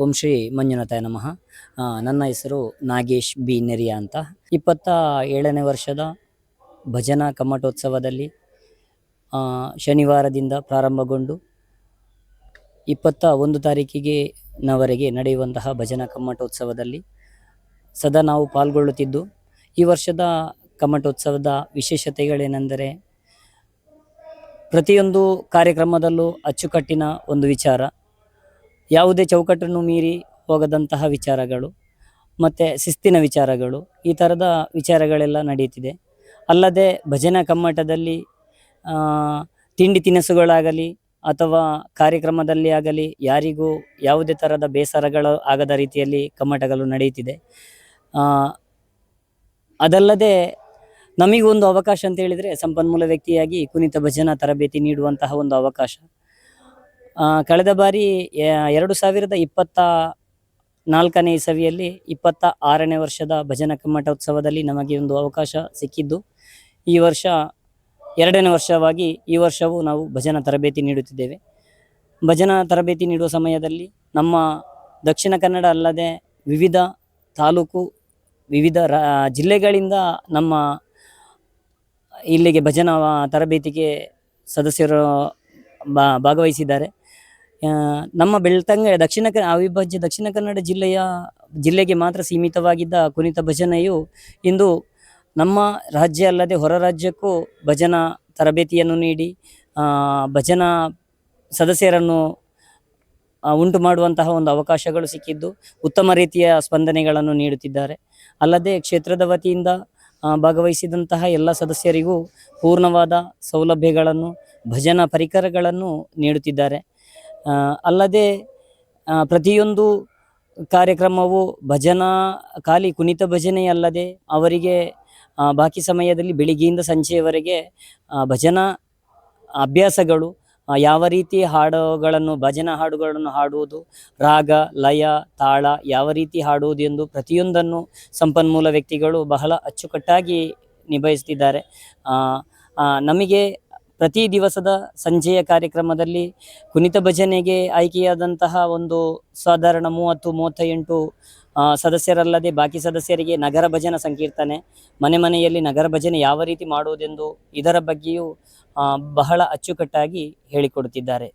ಓಂ ಶ್ರೀ ಮಂಜುನಾಥಾಯ ನಮಃ. ನನ್ನ ಹೆಸರು ನಾಗೇಶ್ ಬಿ ನೆರಿಯ ಅಂತ. 27ನೇ ವರ್ಷದ ಭಜನಾ ಕಮ್ಮಟೋತ್ಸವದಲ್ಲಿ ಶನಿವಾರದಿಂದ ಪ್ರಾರಂಭಗೊಂಡು 21 ತಾರೀಕಿಗೆ ನವರೆಗೆ ನಡೆಯುವಂತಹ ಭಜನಾ ಕಮ್ಮಟೋತ್ಸವದಲ್ಲಿ ಸದಾ ನಾವು ಪಾಲ್ಗೊಳ್ಳುತ್ತಿದ್ದು, ಈ ವರ್ಷದ ಕಮ್ಮಟೋತ್ಸವದ ವಿಶೇಷತೆಗಳೇನೆಂದರೆ ಪ್ರತಿಯೊಂದು ಕಾರ್ಯಕ್ರಮದಲ್ಲೂ ಅಚ್ಚುಕಟ್ಟಿನ ಒಂದು ವಿಚಾರ, ಯಾವುದೇ ಚೌಕಟ್ಟನ್ನು ಮೀರಿ ಹೋಗದಂತಹ ವಿಚಾರಗಳು ಮತ್ತು ಶಿಸ್ತಿನ ವಿಚಾರಗಳು, ಈ ಥರದ ವಿಚಾರಗಳೆಲ್ಲ ನಡೆಯುತ್ತಿದೆ. ಅಲ್ಲದೆ ಭಜನಾ ಕಮ್ಮಟದಲ್ಲಿ ತಿಂಡಿ ತಿನಿಸುಗಳಾಗಲಿ ಅಥವಾ ಕಾರ್ಯಕ್ರಮದಲ್ಲಿ ಆಗಲಿ ಯಾರಿಗೂ ಯಾವುದೇ ಥರದ ಬೇಸರಗಳು ಆಗದ ರೀತಿಯಲ್ಲಿ ಕಮ್ಮಟಗಳು ನಡೆಯುತ್ತಿದೆ. ಅದಲ್ಲದೆ ನಮಗೊಂದು ಅವಕಾಶ ಅಂತ ಹೇಳಿದರೆ ಸಂಪನ್ಮೂಲ ವ್ಯಕ್ತಿಯಾಗಿ ಕುಣಿತ ಭಜನಾ ತರಬೇತಿ ನೀಡುವಂತಹ ಒಂದು ಅವಕಾಶ. ಕಳೆದ ಬಾರಿ 2024ನೇ ಇಸವಿಯಲ್ಲಿ 26ನೇ ವರ್ಷದ ಭಜನಾ ಕಮ್ಮಟೋತ್ಸವದಲ್ಲಿ ನಮಗೆ ಒಂದು ಅವಕಾಶ ಸಿಕ್ಕಿದ್ದು, ಈ ವರ್ಷ 2ನೇ ವರ್ಷವಾಗಿ ಈ ವರ್ಷವೂ ನಾವು ಭಜನಾ ತರಬೇತಿ ನೀಡುತ್ತಿದ್ದೇವೆ. ಭಜನಾ ತರಬೇತಿ ನೀಡುವ ಸಮಯದಲ್ಲಿ ನಮ್ಮ ದಕ್ಷಿಣ ಕನ್ನಡ ಅಲ್ಲದೆ ವಿವಿಧ ತಾಲೂಕು, ವಿವಿಧ ಜಿಲ್ಲೆಗಳಿಂದ ನಮ್ಮ ಇಲ್ಲಿಗೆ ಭಜನಾ ತರಬೇತಿಗೆ ಸದಸ್ಯರು ಭಾಗವಹಿಸಿದ್ದಾರೆ. ನಮ್ಮ ಬೆಳ್ತಂಗಡಿ ಅವಿಭಾಜ್ಯ ದಕ್ಷಿಣ ಕನ್ನಡ ಜಿಲ್ಲೆಗೆ ಮಾತ್ರ ಸೀಮಿತವಾಗಿದ್ದ ಕುಣಿತ ಭಜನೆಯು ಇಂದು ನಮ್ಮ ರಾಜ್ಯ ಅಲ್ಲದೆ ಹೊರ ರಾಜ್ಯಕ್ಕೂ ಭಜನಾ ತರಬೇತಿಯನ್ನು ನೀಡಿ ಭಜನಾ ಸದಸ್ಯರನ್ನು ಉಂಟು ಮಾಡುವಂತಹ ಒಂದು ಅವಕಾಶಗಳು ಸಿಕ್ಕಿದ್ದು ಉತ್ತಮ ರೀತಿಯ ಸ್ಪಂದನೆಗಳನ್ನು ನೀಡುತ್ತಿದ್ದಾರೆ. ಅಲ್ಲದೆ ಕ್ಷೇತ್ರದ ವತಿಯಿಂದ ಭಾಗವಹಿಸಿದಂತಹ ಎಲ್ಲ ಸದಸ್ಯರಿಗೂ ಪೂರ್ಣವಾದ ಸೌಲಭ್ಯಗಳನ್ನು, ಭಜನಾ ಪರಿಕರಗಳನ್ನು ನೀಡುತ್ತಿದ್ದಾರೆ. ಅಲ್ಲದೆ ಪ್ರತಿಯೊಂದು ಕಾರ್ಯಕ್ರಮವು ಖಾಲಿ ಕುಣಿತ ಭಜನೆಯಲ್ಲದೆ ಅವರಿಗೆ ಬಾಕಿ ಸಮಯದಲ್ಲಿ ಬೆಳಿಗ್ಗೆಯಿಂದ ಸಂಜೆಯವರೆಗೆ ಭಜನಾ ಅಭ್ಯಾಸಗಳು, ಯಾವ ರೀತಿ ಭಜನಾ ಹಾಡುಗಳನ್ನು ಹಾಡುವುದು, ರಾಗ, ಲಯ, ತಾಳ ಯಾವ ರೀತಿ ಹಾಡುವುದು ಎಂದು ಪ್ರತಿಯೊಂದನ್ನು ಸಂಪನ್ಮೂಲ ವ್ಯಕ್ತಿಗಳು ಬಹಳ ಅಚ್ಚುಕಟ್ಟಾಗಿ ನಿಭಾಯಿಸುತ್ತಿದ್ದಾರೆ. ನಮಗೆ ಪ್ರತಿ ದಿವಸದ ಸಂಜೆಯ ಕಾರ್ಯಕ್ರಮದಲ್ಲಿ ಕುಣಿತ ಭಜನೆಗೆ ಆಯ್ಕೆಯಾದಂತಹ ಒಂದು ಸಾಧಾರಣ 30-38 ಸದಸ್ಯರಲ್ಲದೆ ಬಾಕಿ ಸದಸ್ಯರಿಗೆ ನಗರ ಭಜನಾ ಸಂಕೀರ್ತನೆ, ಮನೆಯಲ್ಲಿ ನಗರ ಭಜನೆ ಯಾವ ರೀತಿ ಮಾಡುವುದೆಂದು ಇದರ ಬಗ್ಗೆಯೂ ಬಹಳ ಅಚ್ಚುಕಟ್ಟಾಗಿ ಹೇಳಿಕೊಡುತ್ತಿದ್ದಾರೆ.